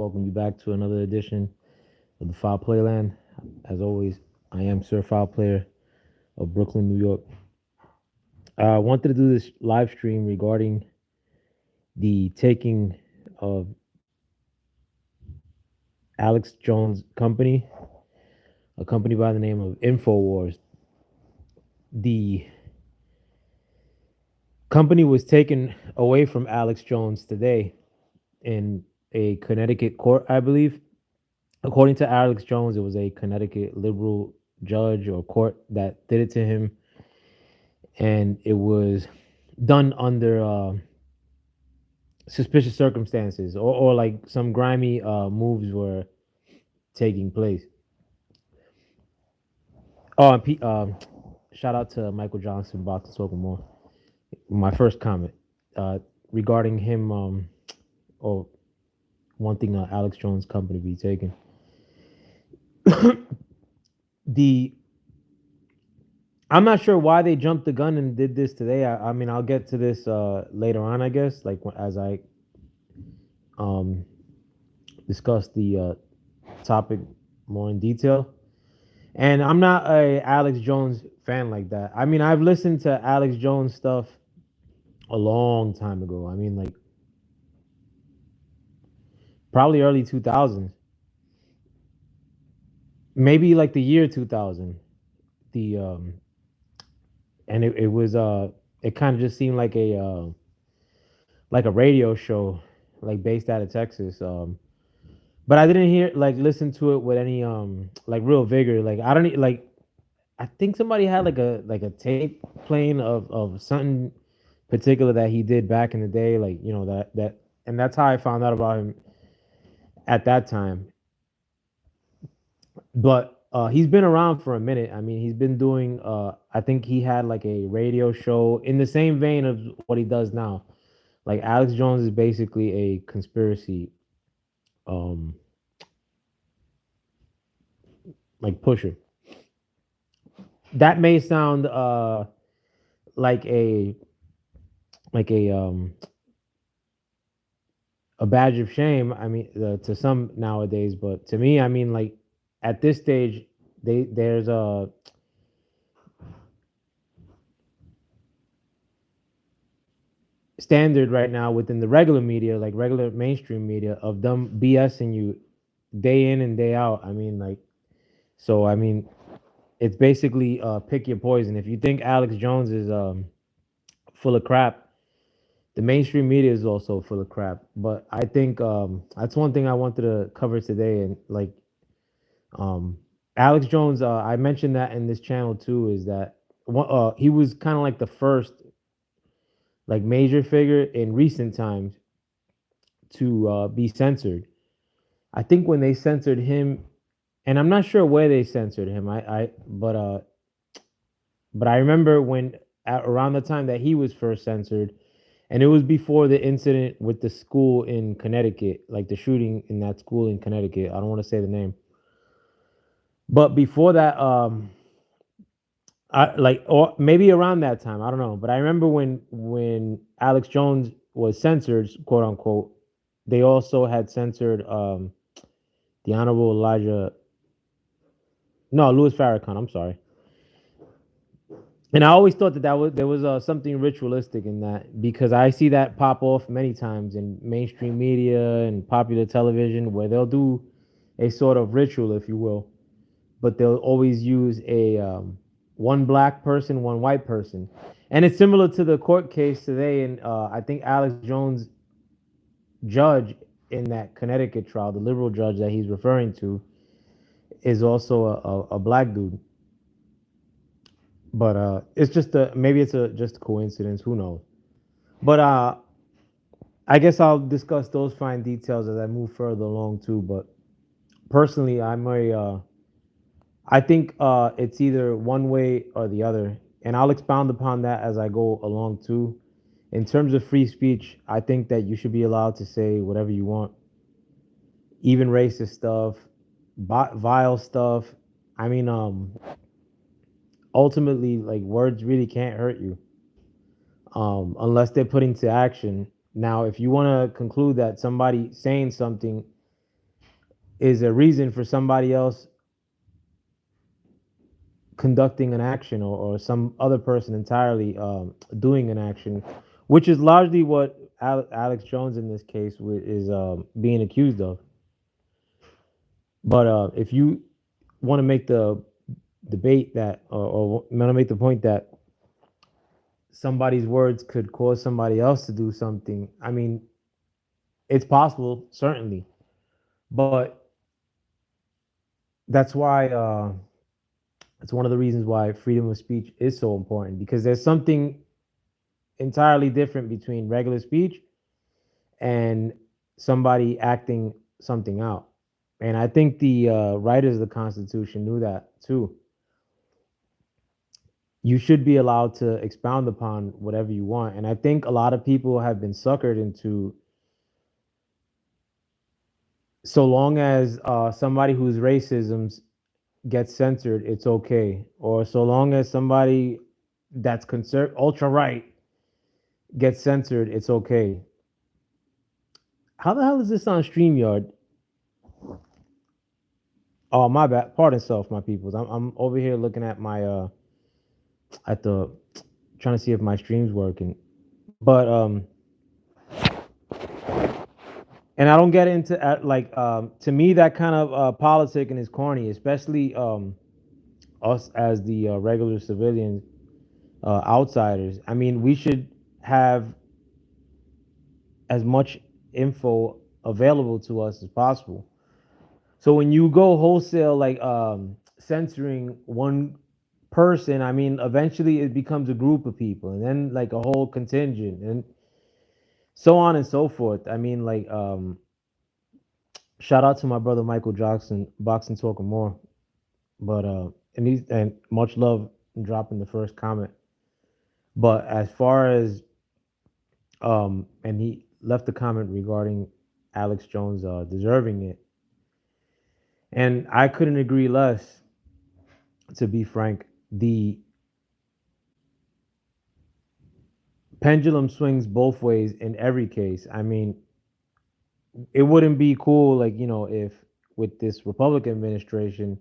Welcome you back to another edition of the Foul Playland. As always, I am Sir Foul Player of Brooklyn, New York. I wanted to do this live stream regarding the taking of Alex Jones' company, a company by the name of Infowars. The company was taken away from Alex Jones today in a Connecticut court, I believe. According to Alex Jones, it was a Connecticut liberal judge or court that did it to him, and it was done under suspicious circumstances, or like some grimy moves were taking place. Oh, and shout out to Michael Johnson, Box and More. My first comment uh, regarding him or wanting Alex Jones' company to be taken. the I'm not sure why they jumped the gun and did this today. I mean, I'll get to this later on, I guess, like as I um, discuss the topic more in detail. And I'm not a Alex Jones fan like that. I mean, I've listened to Alex Jones stuff a long time ago. I mean, like probably early 2000s, maybe like the year 2000. The and it was it kind of just seemed like a radio show, like based out of Texas. But I didn't hear like listen to it with any like real vigor. Like I don't like I think somebody had like a tape playing of something particular that he did back in the day, like that, and that's how I found out about him at that time. But he's been around for a minute. I mean, he's been doing. I think he had like a radio show in the same vein of what he does now. Like Alex Jones is basically a conspiracy, um, like pusher. That may sound like a like a badge of shame. I mean, to some nowadays, but to me, I mean, like at this stage, there's a standard right now within the regular media, like regular mainstream media, of them BSing you day in and day out. I mean, like, so I mean, it's basically pick your poison. If you think Alex Jones is full of crap, the mainstream media is also full of crap. But I think that's one thing I wanted to cover today. And like um, Alex Jones, I mentioned that in this channel too, is that he was kind of like the first like major figure in recent times to be censored. I think when they censored him, and I'm not sure where they censored him. But I remember when around the time that he was first censored, and it was before the incident with the school in Connecticut, like the shooting in that school in Connecticut. I don't want to say the name, but before that, I like or maybe around that time, I don't know. But I remember when Alex Jones was censored, quote unquote, they also had censored the Honorable Elijah, no, Louis Farrakhan. I'm sorry. And I always thought that there was something ritualistic in that, because I see that pop off many times in mainstream media and popular television, where they'll do a sort of ritual, if you will, but they'll always use a one black person, one white person, and it's similar to the court case today. And I think Alex Jones, judge in that Connecticut trial, the liberal judge that he's referring to, is also a black dude. But it's just a maybe it's a just a coincidence. Who knows? But I guess I'll discuss those fine details as I move further along too. But personally, I think it's either one way or the other, and I'll expound upon that as I go along too. In terms of free speech, I think that you should be allowed to say whatever you want, even racist stuff, vile stuff. I mean, ultimately, like words really can't hurt you unless they're put into action. Now, if you want to conclude that somebody saying something is a reason for somebody else conducting an action, or some other person entirely doing an action, which is largely what Alex Jones in this case is being accused of. But if you want to make the debate that, or want to make the point that somebody's words could cause somebody else to do something, I mean, it's possible, certainly. But that's why it's one of the reasons why freedom of speech is so important, because there's something entirely different between regular speech and somebody acting something out. And I think the writers of the Constitution knew that too. You should be allowed to expound upon whatever you want. And I think a lot of people have been suckered into, so long as somebody whose racisms gets censored, it's okay. Or so long as somebody that's ultra right gets censored, it's okay. How the hell is this on StreamYard? Oh, my bad. Pardon self, my peoples. I'm over here looking at my at the trying to see if my stream's working. But and I don't get into like to me that kind of politicking is corny, especially us as the regular civilians, outsiders. I mean, we should have as much info available to us as possible. So when you go wholesale, like censoring one person, I mean, eventually it becomes a group of people, and then like a whole contingent, and so on and so forth. I mean, like shout out to my brother Michael Jackson, boxing talking more. But and much love in dropping the first comment. But as far as and he left a comment regarding Alex Jones deserving it, and I couldn't agree less. To be frank, the pendulum swings both ways in every case. I mean, it wouldn't be cool, like, if with this Republican administration,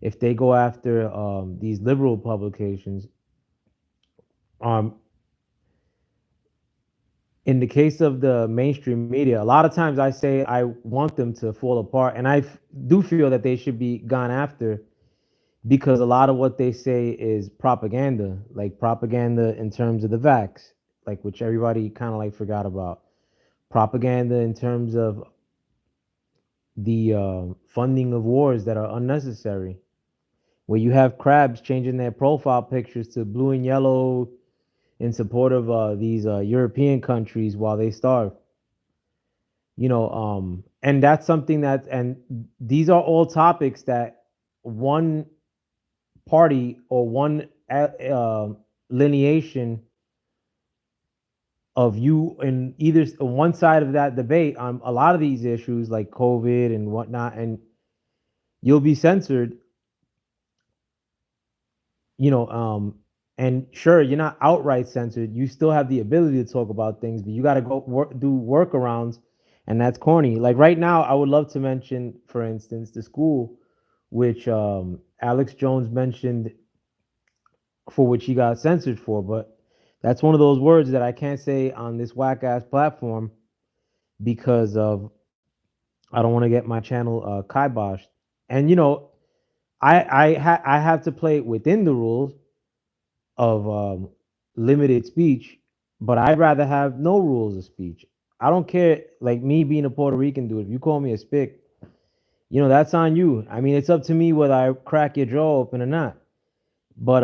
if they go after these liberal publications. Um, in the case of the mainstream media, a lot of times I say I want them to fall apart, and I do feel that they should be gone after, because a lot of what they say is propaganda, like propaganda in terms of the vax, like which everybody kind of like forgot about. Propaganda in terms of the funding of wars that are unnecessary, where you have crabs changing their profile pictures to blue and yellow in support of these European countries while they starve. And that's something and these are all topics that one party or one lineation of you in either one side of that debate on a lot of these issues like COVID and whatnot, and you'll be censored, you know, um, and sure, you're not outright censored. You still have the ability to talk about things, but you got to do workarounds, and that's corny. Like right now, I would love to mention, for instance, the school, which Alex Jones mentioned, for which he got censored for, but that's one of those words that I can't say on this whack ass platform because of I don't want to get my channel kiboshed. And I have to play within the rules of limited speech, but I'd rather have no rules of speech. I don't care, like me being a Puerto Rican dude. If you call me a spick, that's on you. I mean, it's up to me whether I crack your jaw open or not. But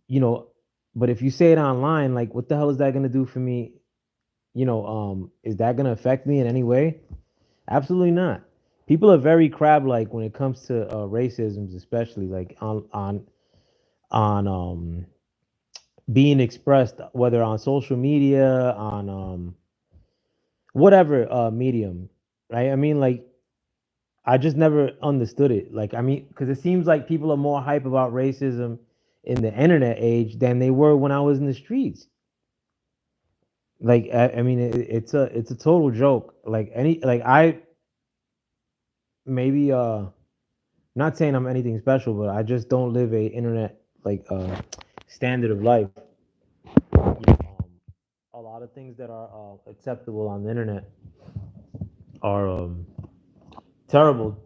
you know, but if you say it online, like, what the hell is that gonna do for me? Is that gonna affect me in any way? Absolutely not. People are very crab-like when it comes to racisms, especially like on being expressed, whether on social media, on whatever medium, right? I mean, like, I just never understood it. Like, I mean, because it seems like people are more hype about racism in the internet age than they were when I was in the streets. Like, I mean, it's a total joke. Like maybe not saying I'm anything special, but I just don't live a internet like standard of life. A lot of things that are acceptable on the internet are terrible.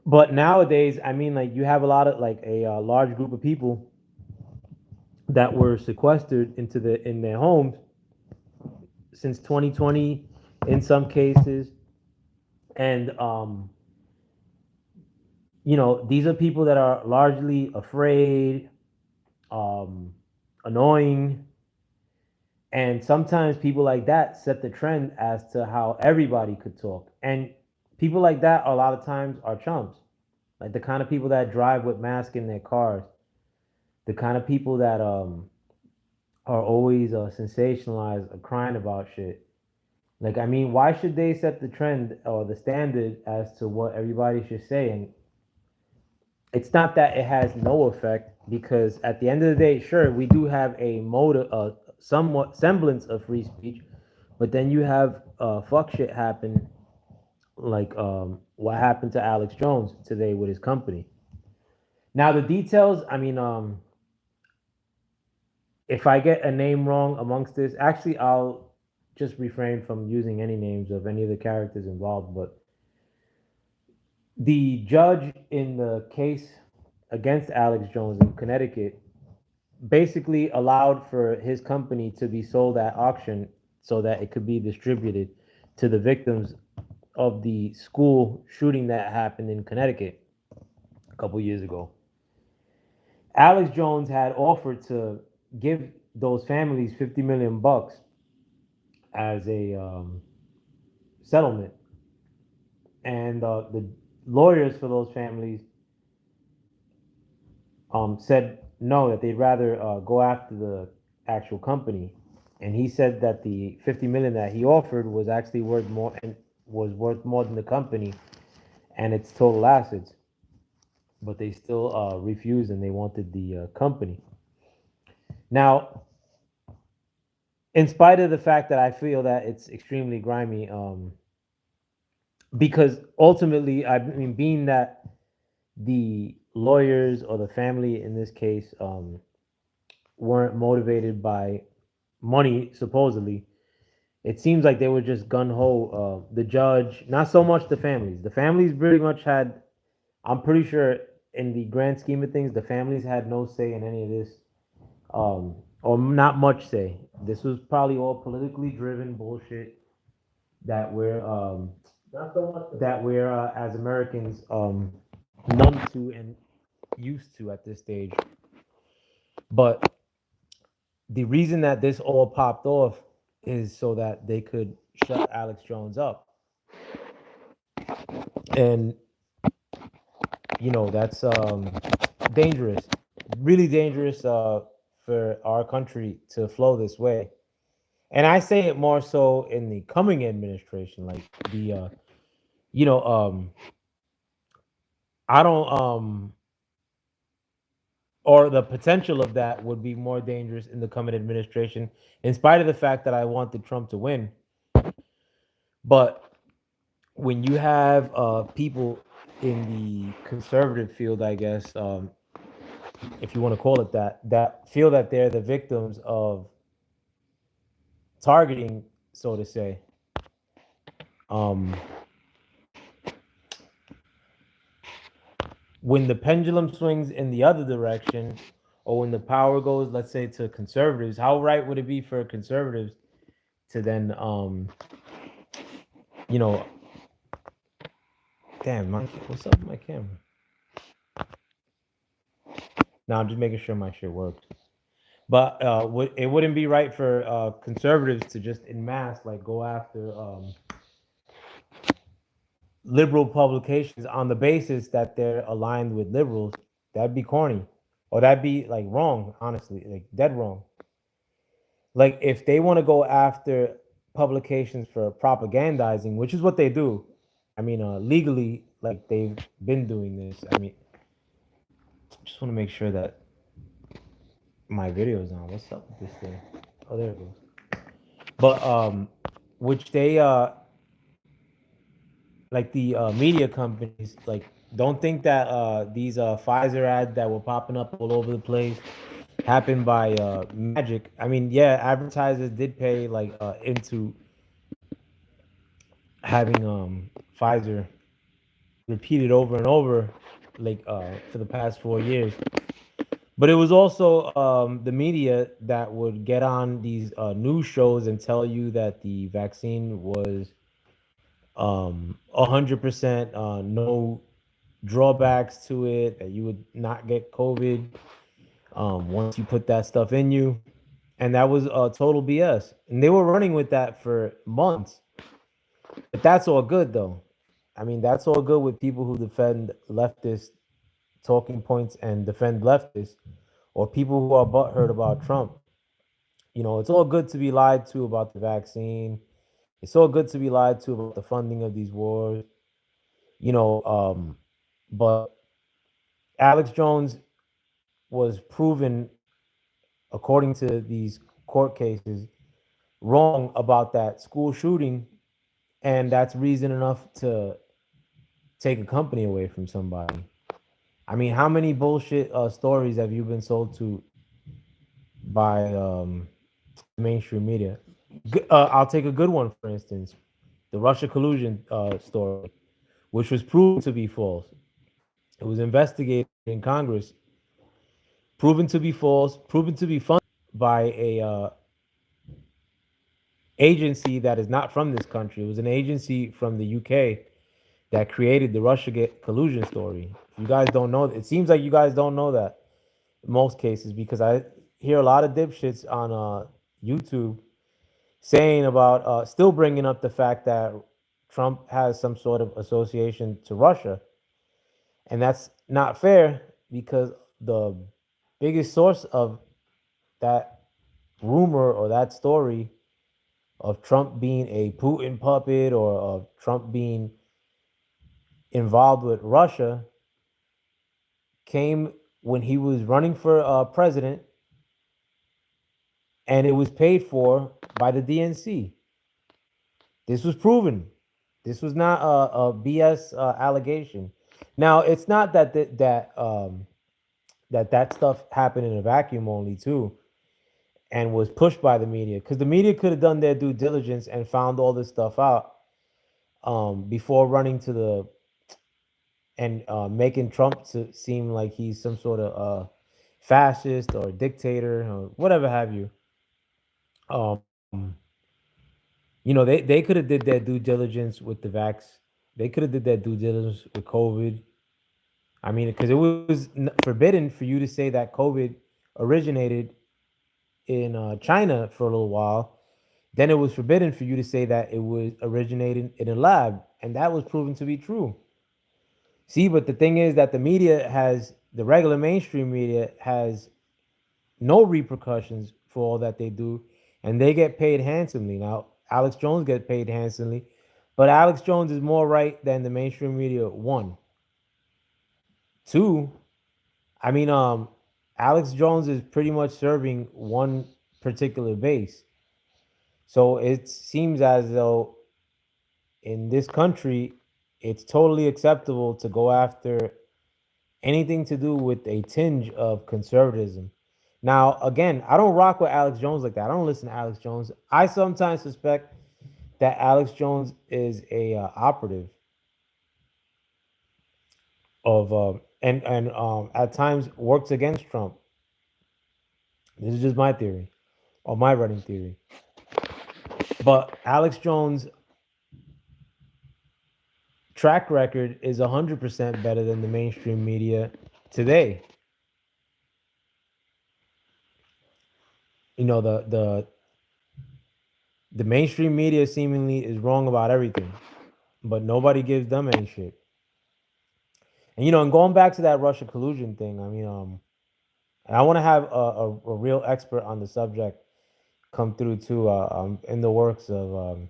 But nowadays, I mean, like you have a lot of like a large group of people that were sequestered into the in their homes since 2020, in some cases, and these are people that are largely afraid, um, annoying, and sometimes people like that set the trend as to how everybody could talk. And people like that, a lot of times, are chumps, like the kind of people that drive with masks in their cars, the kind of people that are always sensationalized or crying about shit. Like, I mean, why should they set the trend or the standard as to what everybody should say? And it's not that it has no effect, because at the end of the day, sure, we do have a mode of somewhat semblance of free speech, but then you have fuck shit happen, like what happened to Alex Jones today with his company. Now the details, I mean, if I get a name wrong amongst this, actually, I'll just refrain from using any names of any of the characters involved. But the judge in the case against Alex Jones in Connecticut basically allowed for his company to be sold at auction so that it could be distributed to the victims of the school shooting that happened in Connecticut a couple years ago. Alex Jones had offered to give those families 50 million bucks as a settlement, and the lawyers for those families said no, that they'd rather go after the actual company. And he said that the 50 million that he offered was actually worth more, and was worth more than the company and its total assets. But they still refused, and they wanted the company. Now, in spite of the fact that I feel that it's extremely grimy, because ultimately, I mean, being that the lawyers or the family in this case weren't motivated by money, supposedly, it seems like they were just gun ho. The judge, not so much the families. The families pretty much had, I'm pretty sure, in the grand scheme of things, the families had no say in any of this, or not much say. This was probably all politically driven bullshit that we're as Americans numb to and used to at this stage. But the reason that this all popped off is so that they could shut Alex Jones up. And that's dangerous, really dangerous for our country to flow this way. And I say it more so in the coming administration, like the you know I don't or the potential of that would be more dangerous in the coming administration, in spite of the fact that I wanted Trump to win. But when you have people in the conservative field, I guess, if you want to call it that, that feel that they're the victims of targeting, so to say, um, when the pendulum swings in the other direction, or when the power goes, let's say, to conservatives, how right would it be for conservatives to then, you know, damn, what's up with my camera? Now I'm just making sure my shit works. But it wouldn't be right for conservatives to just en masse like go after liberal publications on the basis that they're aligned with liberals. That'd be corny, or that'd be like wrong. Honestly, like dead wrong. Like if they want to go after publications for propagandizing, which is what they do. I mean, legally, like they've been doing this. I mean, just want to make sure that my video is on. What's up with this thing? Oh, there it goes. But which they like the media companies, like don't think that these Pfizer ads that were popping up all over the place happened by magic. I mean, yeah, advertisers did pay like into having Pfizer repeated over and over, like for the past 4 years. But it was also the media that would get on these news shows and tell you that the vaccine was 100% no drawbacks to it, that you would not get COVID once you put that stuff in you. And that was total BS. And they were running with that for months. But that's all good, though. I mean, that's all good with people who defend leftist talking points and defend leftists, or people who are butthurt about Trump. You know, it's all good to be lied to about the vaccine. It's all good to be lied to about the funding of these wars. You know, but Alex Jones was proven, according to these court cases, wrong about that school shooting, and that's reason enough to take a company away from somebody. I mean, how many bullshit stories have you been sold to by mainstream media? I'll take a good one, for instance, the Russia collusion story, which was proven to be false. It was investigated in Congress, proven to be false, proven to be funded by a agency that is not from this country. It was an agency from the UK that created the Russia collusion story. If you guys don't know, it seems like you guys don't know that in most cases, because I hear a lot of dipshits on YouTube saying about still bringing up the fact that Trump has some sort of association to Russia. And that's not fair, because the biggest source of that rumor or that story of Trump being a Putin puppet, or of Trump being involved with Russia, came when he was running for president, and it was paid for by the DNC. This was proven. This was not a BS allegation. Now, it's not that that stuff happened in a vacuum only too, and was pushed by the media, because the media could have done their due diligence and found all this stuff out before running to the and making Trump to seem like he's some sort of fascist or dictator or whatever have you. Um, they could have did their due diligence with the vax. They could have did their due diligence with COVID. I mean, because it was forbidden for you to say that COVID originated in China for a little while. Then it was forbidden for you to say that it was originated in a lab, and that was proven to be true. See, but the thing is that the regular mainstream media has no repercussions for all that they do, and they get paid handsomely. Now, Alex Jones gets paid handsomely, but Alex Jones is more right than the mainstream media. One, two. I mean, Alex Jones is pretty much serving one particular base. So it seems as though in this country, it's totally acceptable to go after anything to do with a tinge of conservatism. Now, again, I don't rock with Alex Jones like that. I don't listen to Alex Jones. I sometimes suspect that Alex Jones is a operative of and at times works against Trump. This is just my theory, or my running theory. But Alex Jones' track record is 100% better than the mainstream media today. You know, the mainstream media seemingly is wrong about everything, but nobody gives them any shit. And and going back to that Russia collusion thing, I mean, and I want to have a real expert on the subject come through too. I'm in the works of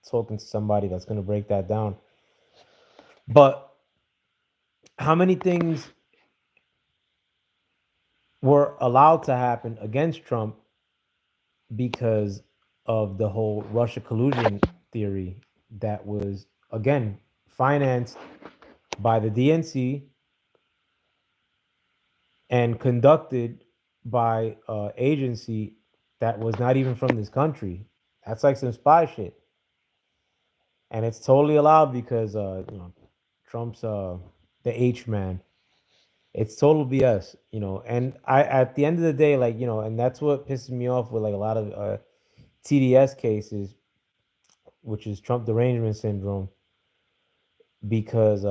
talking to somebody that's going to break that down. But how many things were allowed to happen against Trump because of the whole Russia collusion theory that was, again, financed by the DNC and conducted by agency that was not even from this country. That's like some spy shit, and it's totally allowed because Trump's the H man. It's total BS, And I at the end of the day, and that's what pisses me off with like a lot of TDS cases, which is Trump derangement syndrome, because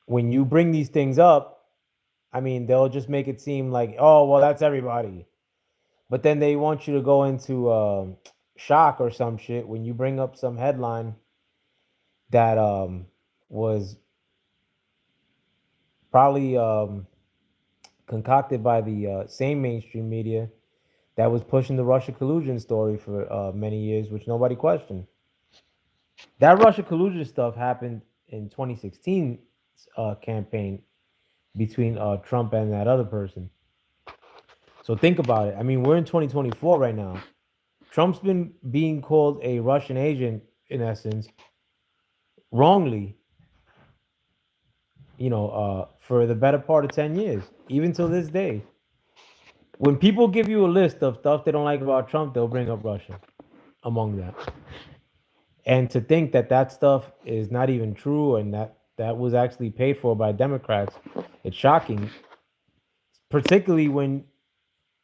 when you bring these things up, I mean, they'll just make it seem like, oh, well, that's everybody. But then they want you to go into shock or some shit when you bring up some headline that was probably concocted by the same mainstream media that was pushing the Russia collusion story for many years, which nobody questioned. That Russia collusion stuff happened in 2016 campaign between Trump and that other person. So think about it. I mean, we're in 2024 right now. Trump's been being called a Russian agent, in essence, wrongly, for the better part of 10 years, even till this day. When people give you a list of stuff they don't like about Trump, they'll bring up Russia among that. And to think that that stuff is not even true and that was actually paid for by Democrats, it's shocking, particularly when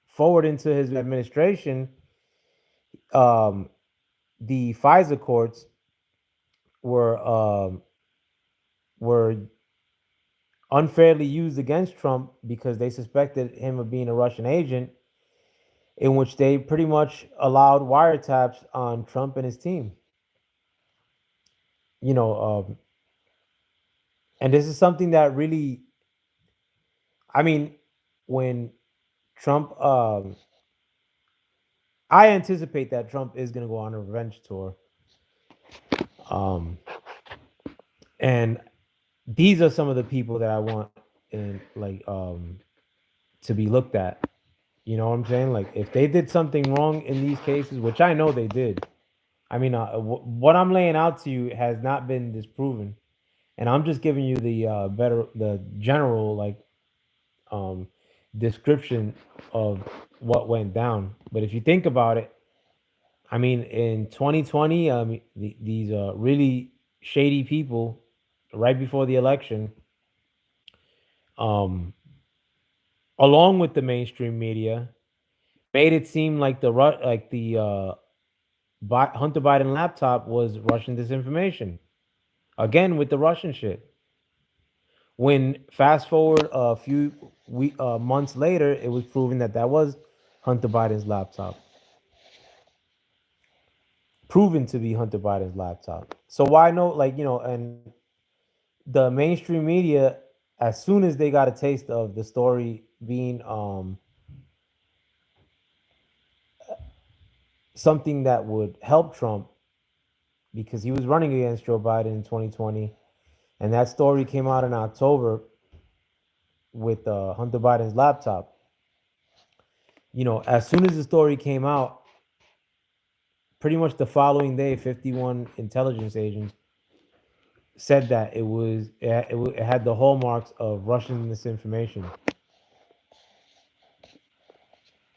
forward into his administration, um, the FISA courts were were unfairly used against Trump because they suspected him of being a Russian agent, in which they pretty much allowed wiretaps on Trump and his team. You know, and this is something that really, I mean, when Trump, I anticipate that Trump is going to go on a revenge tour. Um, and these are some of the people that I want in to be looked at. You know what I'm saying? Like if they did something wrong in these cases, which I know they did. I mean, what I'm laying out to you has not been disproven, and I'm just giving you the the general um, description of what went down. But if you think about it, I mean, in 2020, these really shady people, right before the election, um, along with the mainstream media, made it seem like the Hunter Biden laptop was Russian disinformation. Again with the Russian shit. When fast forward a few months later, it was proven that that was Hunter Biden's laptop, proven to be Hunter Biden's laptop. So why no, and the mainstream media, as soon as they got a taste of the story being something that would help Trump because he was running against Joe Biden in 2020, and that story came out in October with Hunter Biden's laptop. As soon as the story came out, pretty much the following day, 51 intelligence agents said that it had the hallmarks of Russian misinformation.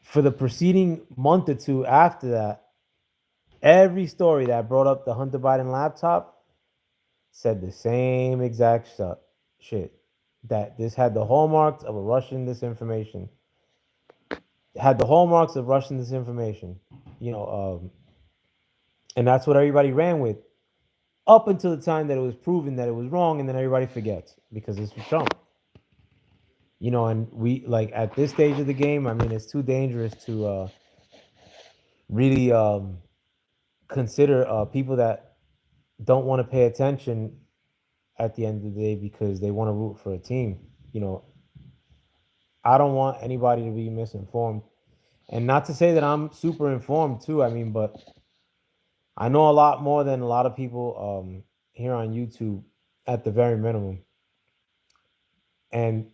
For the preceding month or two after that, every story that brought up the Hunter Biden laptop said the same exact stuff, shit. That this had the hallmarks of a Russian disinformation. It had the hallmarks of Russian disinformation. You know, and that's what everybody ran with up until the time that it was proven that it was wrong, and then everybody forgets because it's Trump. And we like at this stage of the game. I mean, it's too dangerous to really consider people that don't want to pay attention at the end of the day because they want to root for a team. You know, I don't want anybody to be misinformed, and not to say that I'm super informed too. I mean, but I know a lot more than a lot of people here on YouTube, at the very minimum. And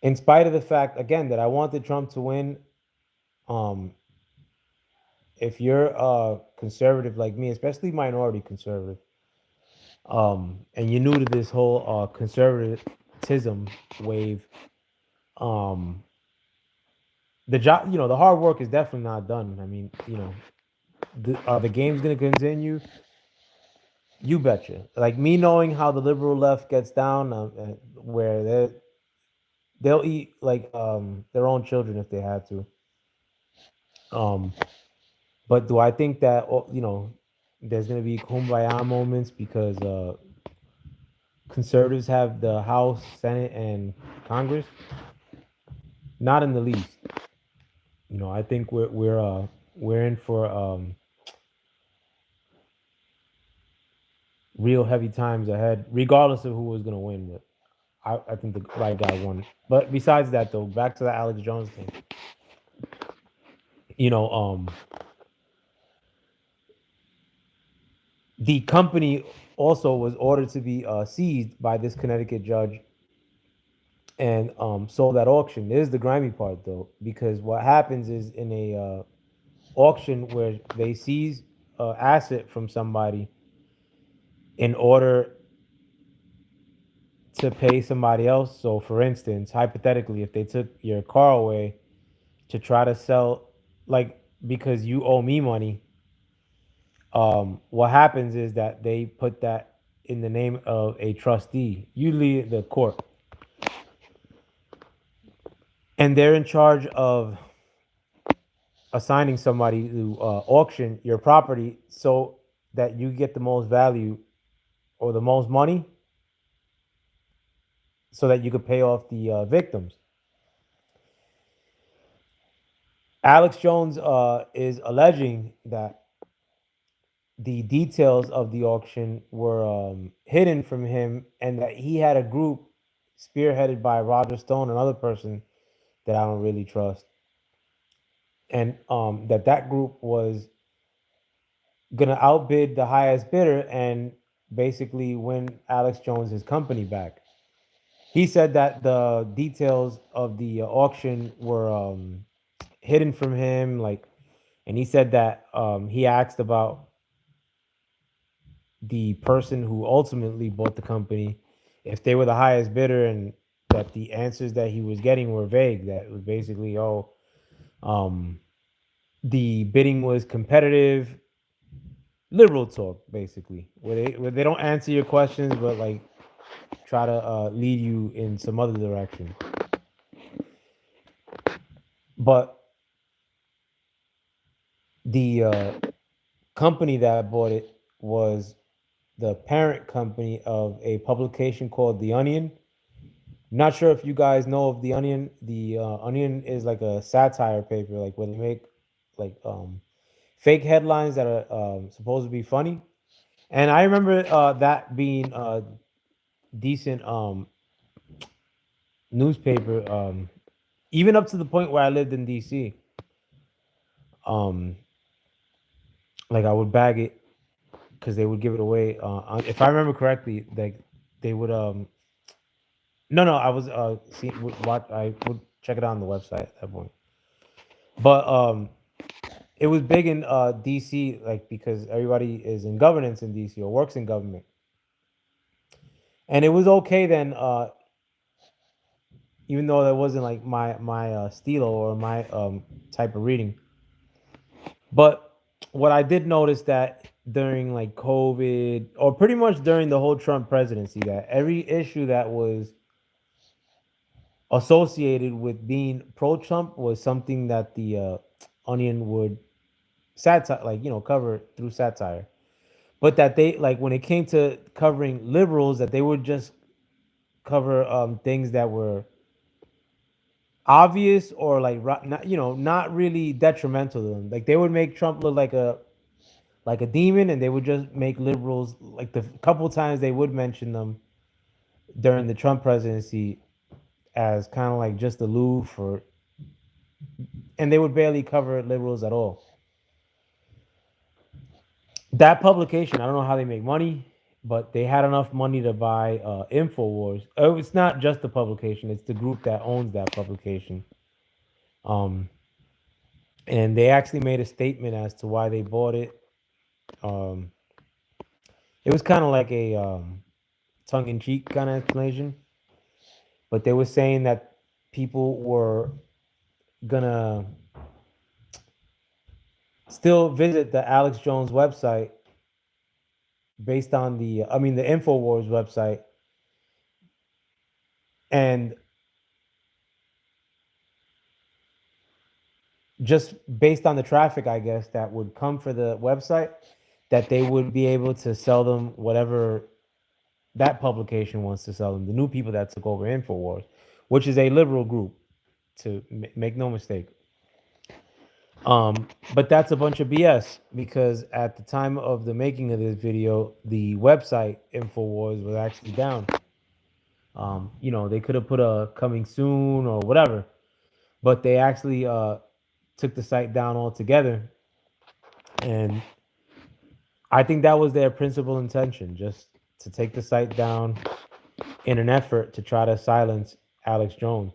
in spite of the fact, again, that I wanted Trump to win, um, if you're conservative like me, especially minority conservative, and you're new to this whole conservatism wave, um, the job, the hard work is definitely not done. I mean, are the games going to continue? You betcha. Like me knowing how the liberal left gets down, where they'll eat like their own children if they had to. Um, but do I think that there's going to be kumbaya moments because conservatives have the House, Senate, and Congress? Not in the least. I think we're in for real heavy times ahead, regardless of who was going to win. But I think the right guy won. But besides that, though, back to the Alex Jones thing. You know, the company also was ordered to be seized by this Connecticut judge and sold at auction. There's the grimy part, though, because what happens is in a auction where they seize asset from somebody in order to pay somebody else. So, for instance, hypothetically, if they took your car away to try to sell, like because you owe me money, what happens is that they put that in the name of a trustee, usually the court, and they're in charge of assigning somebody to auction your property so that you get the most value or the most money so that you could pay off the victims. Alex Jones is alleging that the details of the auction were hidden from him and that he had a group spearheaded by Roger Stone, another person that I don't really trust, and that group was going to outbid the highest bidder and basically win Alex Jones his company back. He said that the details of the auction were hidden from him, like, and he said that he asked about the person who ultimately bought the company if they were the highest bidder, and that the answers that he was getting were vague. That it was basically, um, the bidding was competitive, liberal talk, basically, where they don't answer your questions, but like try to lead you in some other direction. But the company that bought it was the parent company of a publication called The Onion. Not sure if you guys know of The Onion. The Onion is like a satire paper, like where they make like fake headlines that are supposed to be funny. And I remember that being a decent newspaper, even up to the point where I lived in DC. Um, like I would bag it because they would give it away. If I remember correctly, like they would. No, I was see what I would check it out on the website at that point. But it was big in DC, like because everybody is in governance in DC or works in government, and it was okay then. Even though that wasn't like my stilo or my type of reading, but what I did notice that during like COVID or pretty much during the whole Trump presidency, that every issue that was associated with being pro-Trump was something that the Onion would satire, like cover through satire. But that they like when it came to covering liberals, that they would just cover things that were obvious or like not really detrimental to them. Like they would make Trump look like a demon, and they would just make liberals like the couple times they would mention them during the Trump presidency as kind of like just aloof, or and they would barely cover liberals at all. That publication, I don't know how they make money, but they had enough money to buy Infowars. Oh, it's not just the publication; it's the group that owns that publication. Um, and they actually made a statement as to why they bought it. Um, it was kind of like a tongue-in-cheek kind of explanation, but they were saying that people were gonna still visit the Alex Jones website based on the Infowars website, and just based on the traffic, I guess, that would come for the website, that they would be able to sell them whatever that publication wants to sell them. The new people that took over Infowars, which is a liberal group, to make no mistake. But that's a bunch of BS because at the time of the making of this video, the website Infowars was actually down. They could have put a coming soon or whatever, but they actually took the site down altogether. And I think that was their principal intention, just to take the site down in an effort to try to silence Alex Jones.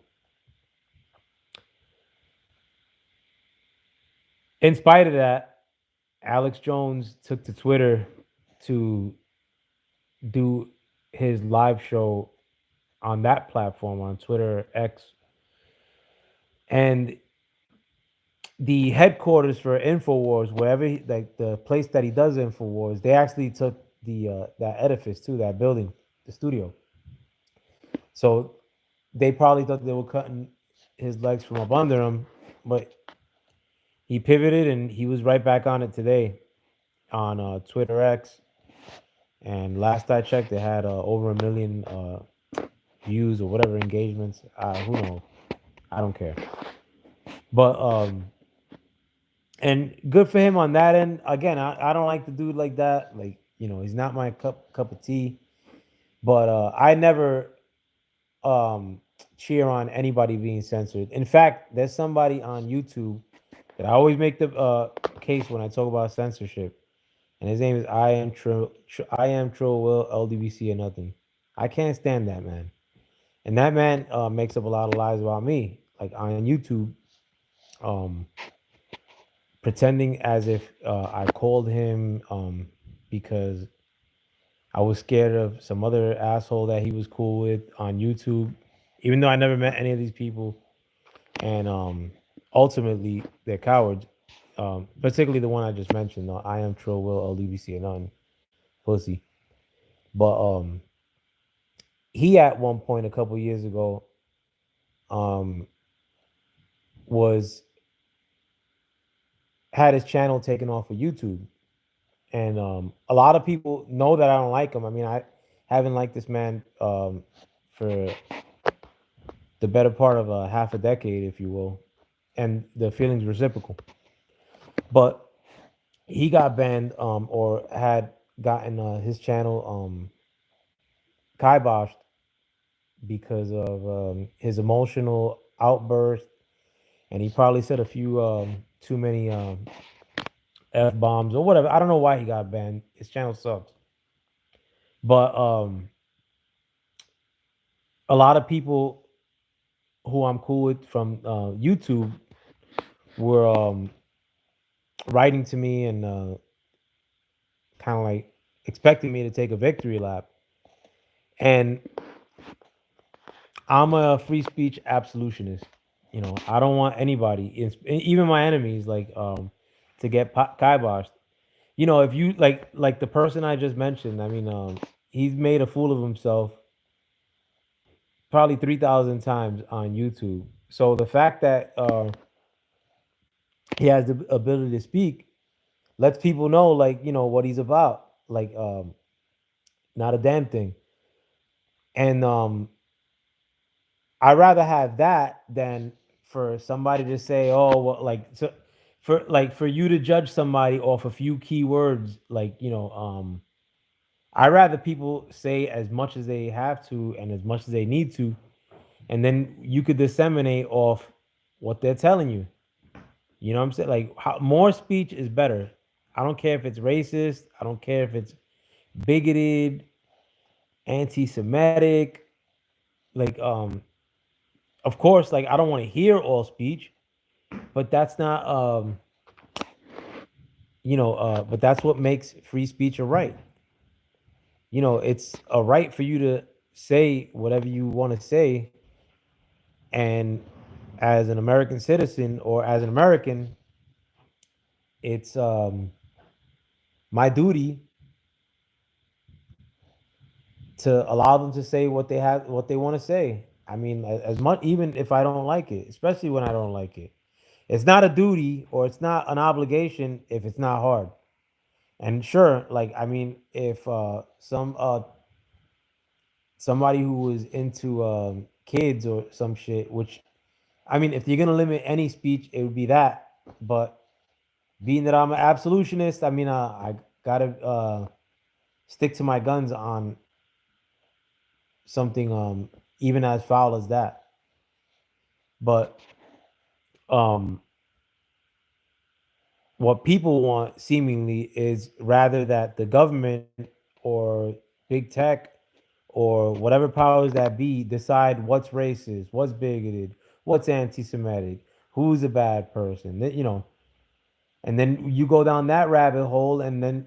In spite of that, Alex Jones took to Twitter to do his live show on that platform on Twitter X. And the headquarters for Infowars, wherever like the place that he does Infowars, they actually took the that edifice too, that building, the studio. So they probably thought they were cutting his legs from up under him, but he pivoted and he was right back on it today on Twitter X. And last I checked, they had over a million views or whatever engagements. Who knows? I don't care. But and good for him on that end. Again, I don't like the dude like that. Like, he's not my cup of tea. But I never cheer on anybody being censored. In fact, there's somebody on YouTube that I always make the case when I talk about censorship, and his name is I am Trill Will LDBC or nothing. I can't stand that man, and that man makes up a lot of lies about me, like on YouTube, um, pretending as if I called him because I was scared of some other asshole that he was cool with on YouTube, even though I never met any of these people. And ultimately, they're cowards. Particularly the one I just mentioned. I am Trill Will LDBC and none pussy. But he at one point a couple years ago um, was had his channel taken off of YouTube, and a lot of people know that I don't like him. I mean, I haven't liked this man for the better part of a half a decade, if you will, and the feelings reciprocal. But he got banned or had gotten his channel kiboshed because of his emotional outburst, and he probably said a few too many f bombs or whatever. I don't know why he got banned. His channel sucks, but a lot of people who I'm cool with from YouTube were writing to me and kind of like expecting me to take a victory lap. And I'm a free speech absolutionist. I don't want anybody, even my enemies, like to get kiboshed. If you like the person I just mentioned, I mean, he's made a fool of himself probably 3,000 times on YouTube. So the fact that he has the ability to speak lets people know, like, what he's about. Like, not a damn thing. And I'd rather have that than for somebody to say, "Oh, well," like, so for you to judge somebody off a few keywords, like, I'd rather people say as much as they have to and as much as they need to, and then you could disseminate off what they're telling you. You know what I'm saying? Like, more speech is better. I don't care if it's racist. I don't care if it's bigoted, anti-Semitic. Like, of course, like, I don't want to hear all speech, but that's not but that's what makes free speech a right. It's a right for you to say whatever you want to say, and as an American citizen or as an American, it's my duty to allow them to say what they want to say. I mean, as much, even if I don't like it, especially when I don't like it. It's not a duty or it's not an obligation if it's not hard. And sure, like I mean, if somebody who was into kids or some shit, which I mean, if you're gonna limit any speech, it would be that. But being that I'm an absolutionist, I mean, I gotta stick to my guns on something even as foul as that. But um, what people want seemingly is rather that the government or big tech or whatever powers that be decide what's racist, what's bigoted, what's anti-Semitic, who's a bad person. And then you go down that rabbit hole, and then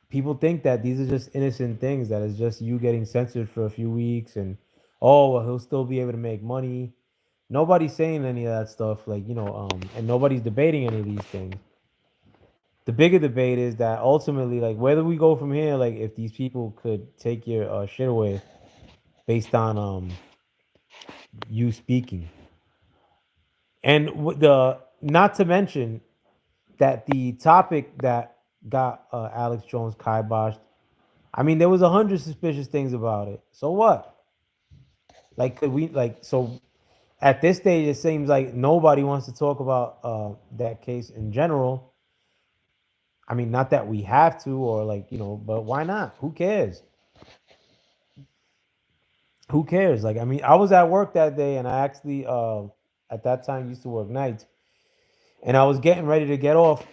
people think that these are just innocent things, that is just you getting censored for a few weeks, and oh well, he'll still be able to make money. Nobody's saying any of that stuff, like and nobody's debating any of these things. The bigger debate is that ultimately, like, where do we go from here? Like, if these people could take your shit away based on you speaking, and the not to mention that the topic that got Alex Jones kiboshed. I mean, there was 100 suspicious things about it. So what? Like, could we like so? At this stage, it seems like nobody wants to talk about that case in general. I mean, not that we have to, or like but why not? Who cares? Who cares? Like, I mean, I was at work that day, and I actually at that time used to work nights, and I was getting ready to get off,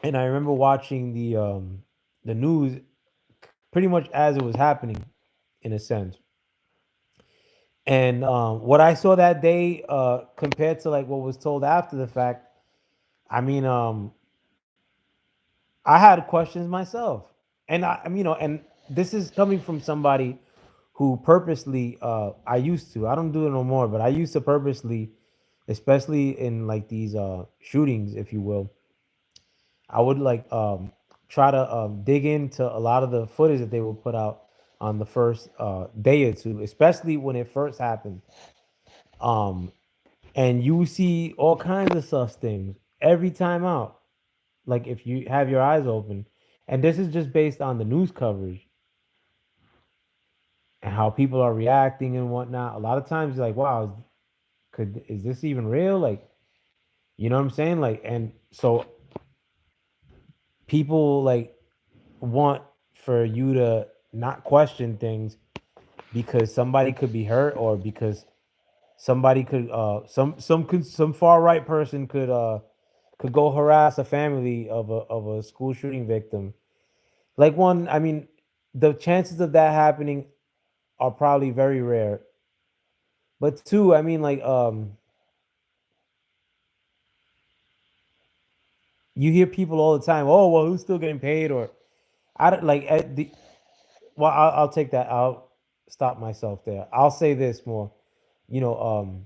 and I remember watching the news pretty much as it was happening, in a sense. And what I saw that day, compared to like what was told after the fact, I mean, I had questions myself, and and this is coming from somebody who purposely, I used to, I don't do it no more, but I used to purposely, especially in like these shootings, if you will, I would like try to dig into a lot of the footage that they would put out on the first day or two, especially when it first happened. Um, and you see all kinds of sus things every time out. Like, if you have your eyes open, and this is just based on the news coverage and how people are reacting and whatnot. A lot of times, you're like, wow, is this even real? Like, you know what I'm saying? Like, and so people like want for you to not question things because somebody could be hurt, or because somebody could some far right person could go harass a family of a school shooting victim. Like, one, I mean, the chances of that happening are probably very rare. But two, I mean, like, you hear people all the time, oh well, who's still getting paid? Or I don't like well, I'll take that. I'll stop myself there. I'll say this more. You know,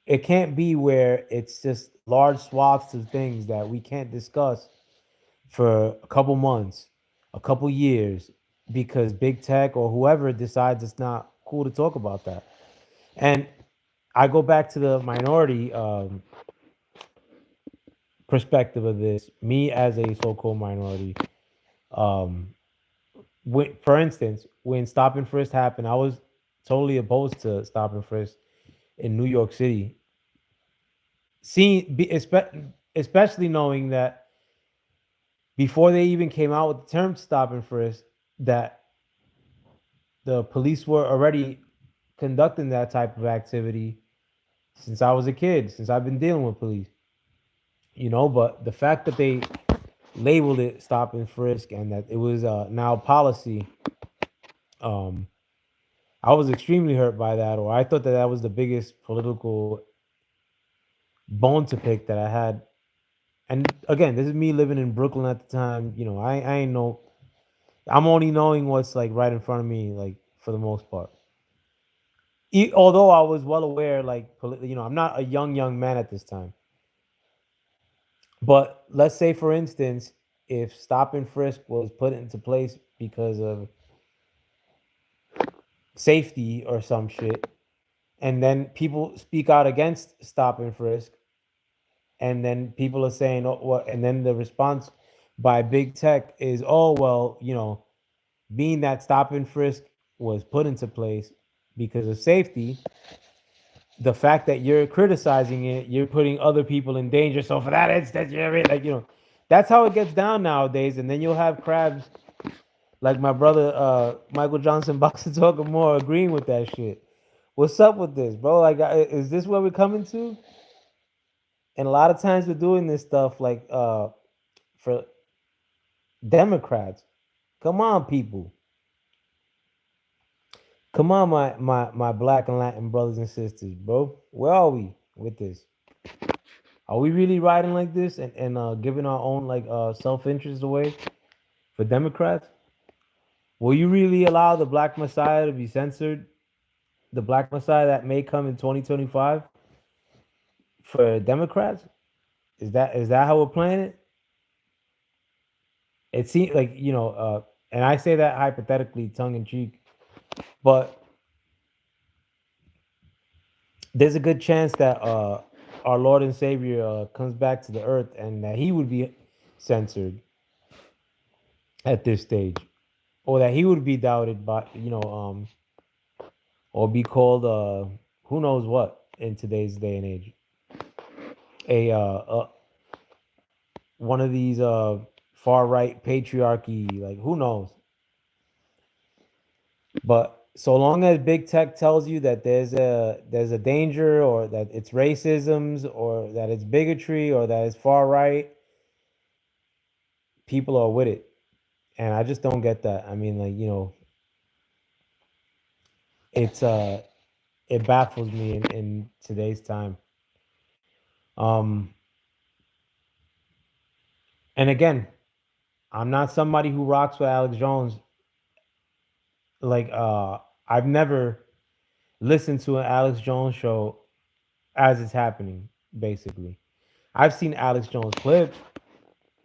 it can't be where it's just large swaths of things that we can't discuss for a couple months, a couple years, because big tech or whoever decides it's not cool to talk about that. And I go back to the minority perspective of this. Me as a so-called minority, um, for instance, when stop and frisk happened, I was totally opposed to stop and frisk in New York City. Especially knowing that before they even came out with the term stop and frisk, that the police were already conducting that type of activity since I was a kid, since I've been dealing with police. But the fact that they labeled it stop and frisk and that it was now policy, um, I was extremely hurt by that, or I thought that that was the biggest political bone to pick that I had. And again, this is me living in Brooklyn at the time. You know, I ain't know. I'm only knowing what's like right in front of me, like for the most part. Although I was well aware, like I'm not a young man at this time. But let's say, for instance, if stop and frisk was put into place because of safety or some shit, and then people speak out against stop and frisk, and then people are saying, "Oh, what?" And then the response by big tech is, "Oh, well, being that stop and frisk was put into place because of safety, the fact that you're criticizing it, you're putting other people in danger. So for that instance, that's how it gets down nowadays. And then you'll have crabs like my brother Michael Johnson Boxer talking more agreeing with that shit. What's up with this, bro? Like, is this where we're coming to? And a lot of times we're doing this stuff like for Democrats. Come on, people. Come on, my black and Latin brothers and sisters, bro. Where are we with this? Are we really riding like this and giving our own like self interest away for Democrats? Will you really allow the Black Messiah to be censored? The Black Messiah that may come in 2025 for Democrats? Is that how we're playing it? It seems like and I say that hypothetically, tongue in cheek, but there's a good chance that our Lord and Savior comes back to the earth and that He would be censored at this stage, or that He would be doubted by or be called who knows what in today's day and age. A one of these far right patriarchy, like who knows. But so long as big tech tells you that there's a danger, or that it's racisms, or that it's bigotry, or that it's far right, people are with it. And I just don't get that. I mean, like, it's it baffles me in today's time. Um and again, I'm not somebody who rocks with Alex Jones. Like I've never listened to an Alex Jones show as it's happening, basically. I've seen Alex Jones clips,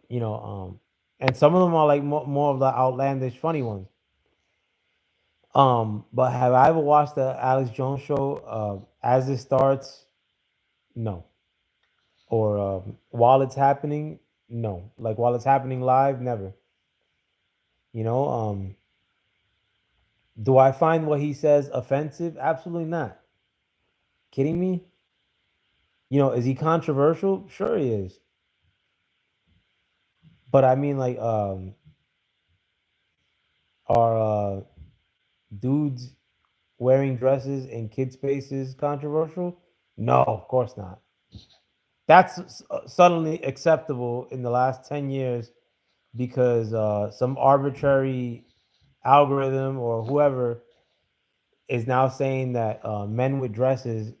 you know, um, and some of them are like more of the outlandish, funny ones. But have I ever watched the Alex Jones show as it starts? No. Or while it's happening? No. Like while it's happening live? Never. You know, do I find what he says offensive? Absolutely not. Kidding me? Is he controversial? Sure he is. But I mean, like, are dudes wearing dresses in kid spaces controversial? No, of course not. That's suddenly acceptable in the last 10 years because some arbitrary algorithm or whoever is now saying that men with dresses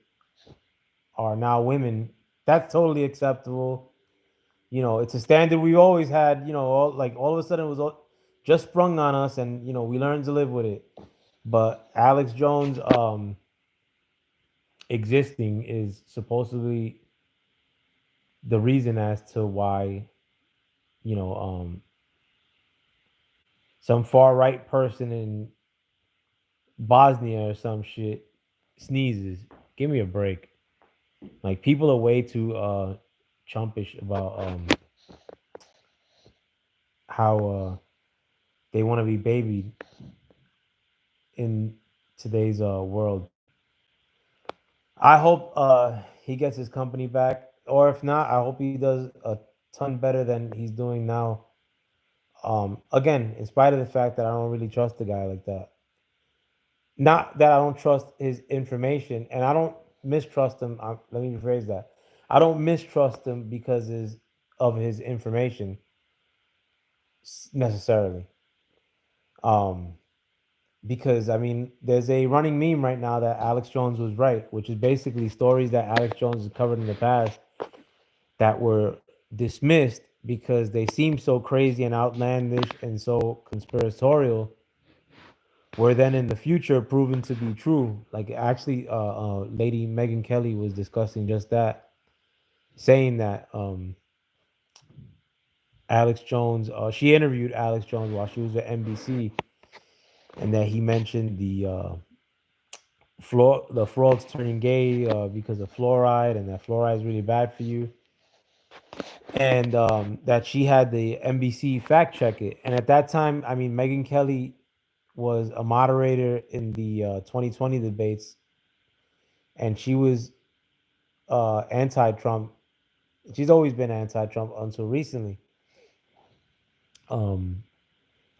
are now women. That's totally acceptable. It's a standard we always had. All of a sudden it was just sprung on us, and we learned to live with it. But Alex Jones existing is supposedly the reason as to why you know some far right person in Bosnia or some shit sneezes. Give me a break. Like, people are way too chumpish about how they want to be babied in today's world. I hope he gets his company back, or if not, I hope he does a ton better than he's doing now. Again, in spite of the fact that I don't really trust the guy like that. Not that I don't trust his information, and I don't mistrust him. Let me rephrase that. I don't mistrust him because of his information necessarily. Um, because I mean, there's a running meme right now that Alex Jones was right, which is basically stories that Alex Jones has covered in the past that were dismissed because they seemed so crazy and outlandish and so conspiratorial were then in the future proven to be true. Like actually, Lady Megan Kelly was discussing just that, saying that Alex Jones, she interviewed Alex Jones while she was at NBC, and that he mentioned the frogs turning gay because of fluoride, and that fluoride is really bad for you, and that she had the NBC fact check it. And at that time, I mean, Megan Kelly was a moderator in the 2020 debates, and she was anti-Trump. She's always been anti-Trump until recently. Um,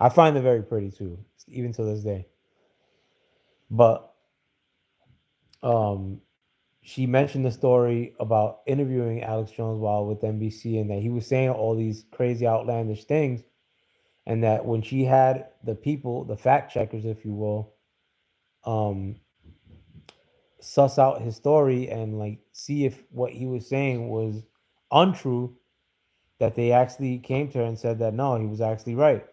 I find it very pretty too, even to this day. But um, she mentioned the story about interviewing Alex Jones while with NBC, and that he was saying all these crazy, outlandish things, and that when she had the people, the fact checkers, if you will, um, suss out his story and like see if what he was saying was untrue, that they actually came to her and said that no, he was actually right.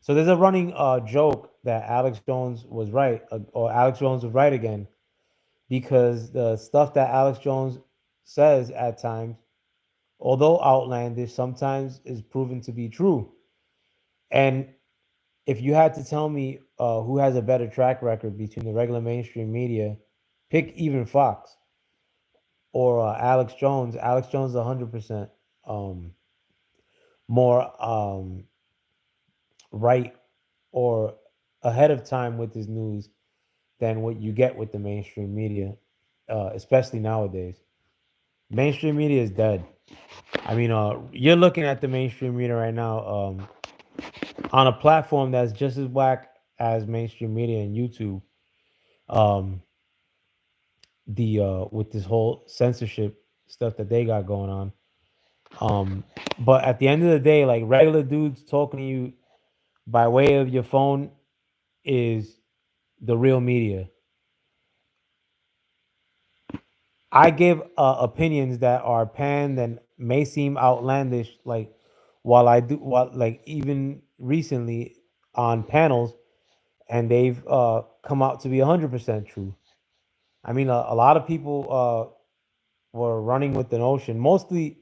So there's a running joke that Alex Jones was right, or Alex Jones was right again, because the stuff that Alex Jones says at times, although outlandish, sometimes is proven to be true. And if you had to tell me who has a better track record between the regular mainstream media, pick even Fox or Alex Jones. Alex Jones is 100% um, more right or ahead of time with his news than what you get with the mainstream media, especially nowadays. Mainstream media is dead. I mean, you're looking at the mainstream media right now on a platform that's just as whack as mainstream media and YouTube. Um, the with this whole censorship stuff that they got going on. But at the end of the day, like regular dudes talking to you by way of your phone is the real media. I give opinions that are panned and may seem outlandish, like while like even recently on panels, and they've come out to be 100% true. I mean, a lot of people were running with the notion, mostly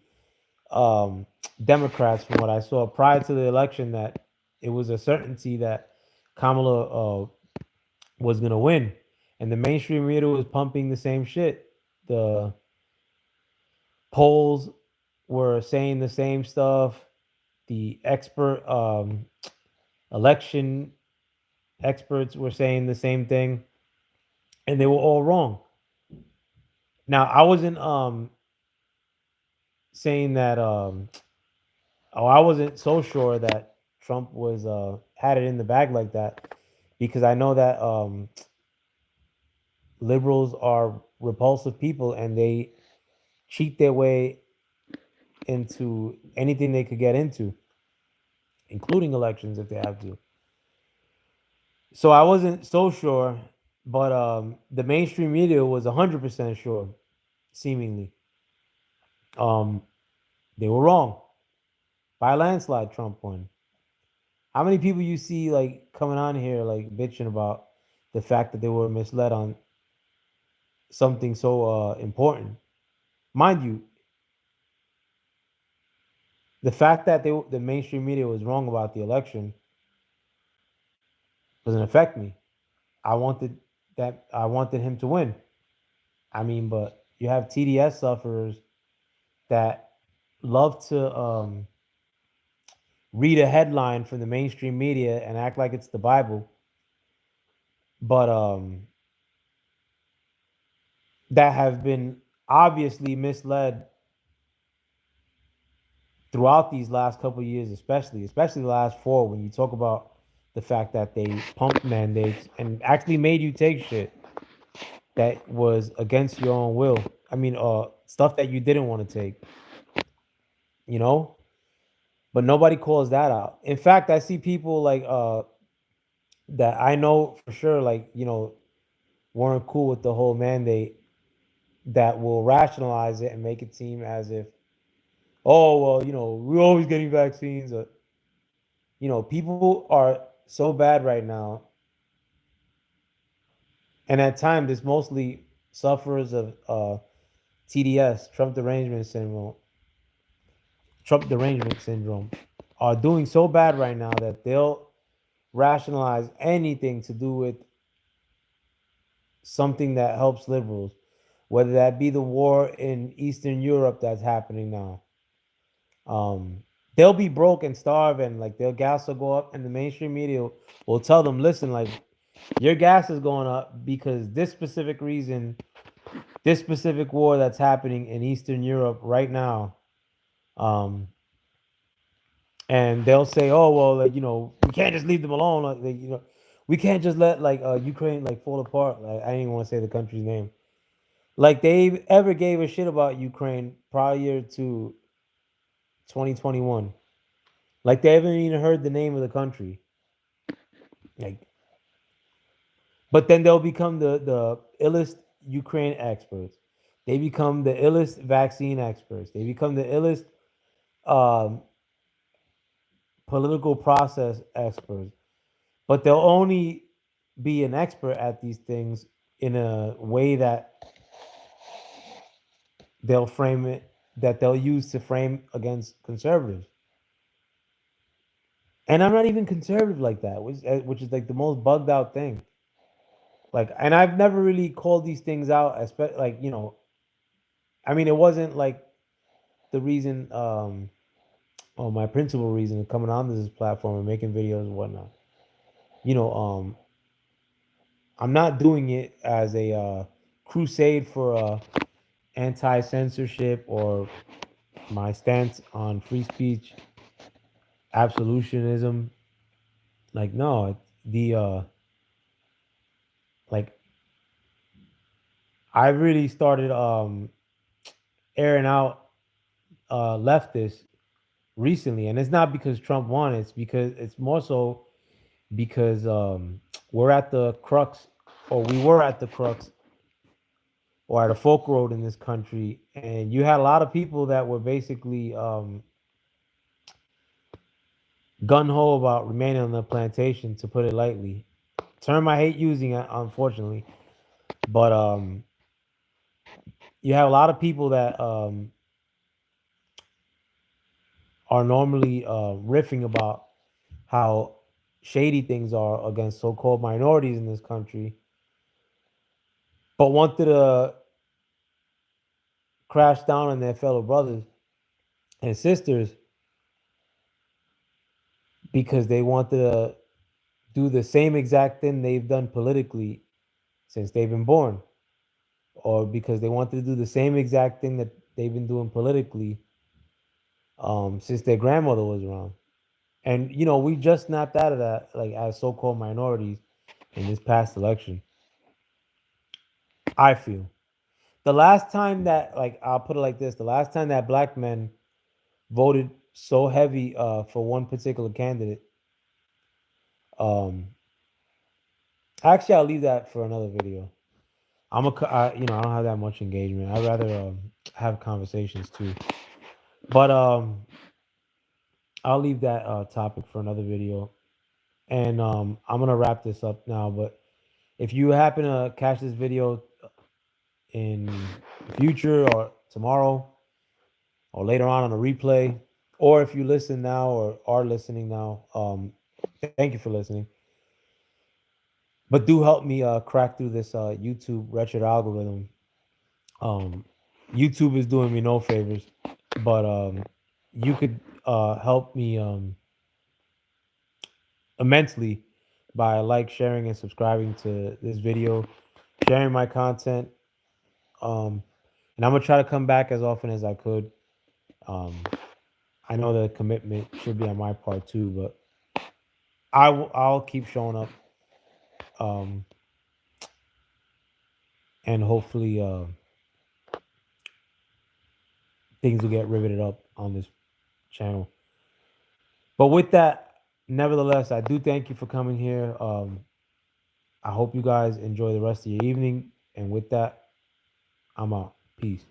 um, Democrats, from what I saw prior to the election, that it was a certainty that Kamala was going to win, and the mainstream media was pumping the same shit. The polls were saying the same stuff. The election experts were saying the same thing, and they were all wrong. Now, I wasn't saying that. Oh, I wasn't so sure that Trump was had it in the bag like that, because I know that liberals are repulsive people and they cheat their way into anything they could get into, including elections if they have to. So I wasn't so sure, but the mainstream media was 100% sure, seemingly. Um, they were wrong by a landslide. Trump won. How many people you see like coming on here like bitching about the fact that they were misled on something so important? Mind you, the fact that the mainstream media was wrong about the election doesn't affect me. I wanted I wanted him to win. I mean, but you have TDS sufferers that love to read a headline from the mainstream media and act like it's the Bible, but that have been obviously misled throughout these last couple of years, especially the last four. When you talk about the fact that they pumped mandates and actually made you take shit that was against your own will. I mean, stuff that you didn't want to take, you know. But nobody calls that out. In fact, I see people like that I know for sure, like weren't cool with the whole mandate, that will rationalize it and make it seem as if Oh well, we're always getting vaccines. People are so bad right now, and at times it's mostly sufferers of TDS, Trump derangement syndrome, are doing so bad right now that they'll rationalize anything to do with something that helps liberals, whether that be the war in Eastern Europe that's happening now. Um, they'll be broke and starve, and like their gas will go up, and the mainstream media will tell them, "Listen, like your gas is going up because this specific reason, this specific war that's happening in Eastern Europe right now." Um, and they'll say, "Oh well, like we can't just leave them alone. We can't just let like Ukraine like fall apart." Like I didn't even want to say the country's name. Like they ever gave a shit about Ukraine prior to 2021. Like they haven't even heard the name of the country. Like, but then they'll become the illest Ukraine experts. They become the illest vaccine experts. They become the illest um, political process experts. But they'll only be an expert at these things in a way that they'll frame it, that they'll use to frame against conservatives. And I'm not even conservative like that, which is like the most bugged out thing. Like, and I've never really called these things out, especially like I mean, it wasn't like the reason, or my principal reason of coming onto this platform and making videos and whatnot. You know, um, I'm not doing it as a crusade for anti censorship or my stance on free speech, absolutionism. Like, no, the like I really started airing out leftists recently, and it's not because Trump won. It's because it's more so because we're at the crux, or we were at the crux, or at a fork road in this country, and you had a lot of people that were basically gun ho about remaining on the plantation, to put it lightly. Term I hate using, unfortunately, but you have a lot of people that are normally riffing about how shady things are against so-called minorities in this country, but wanted to crash down on their fellow brothers and sisters because they wanted to do the same exact thing they've done politically since they've been born, or because they wanted to do the same exact thing that they've been doing politically since their grandmother was around. And we just snapped out of that, like as so-called minorities in this past election. I feel the last time that, like, I'll put it like this: the last time that black men voted so heavy for one particular candidate, um, actually, I'll leave that for another video. I don't have that much engagement. I'd rather have conversations too. But I'll leave that topic for another video. And I'm gonna wrap this up now. But if you happen to catch this video in the future, or tomorrow, or later on a replay, or if you listen now or are listening now, thank you for listening. But do help me crack through this YouTube wretched algorithm. Um, YouTube is doing me no favors, but you could help me immensely by like, sharing, and subscribing to this video, sharing my content. Um, and I'm gonna try to come back as often as I could. Um, I know the commitment should be on my part too, but I'll keep showing up, um, and hopefully things will get riveted up on this channel. But with that, nevertheless, I do thank you for coming here. I hope you guys enjoy the rest of your evening. And with that, I'm out. Peace.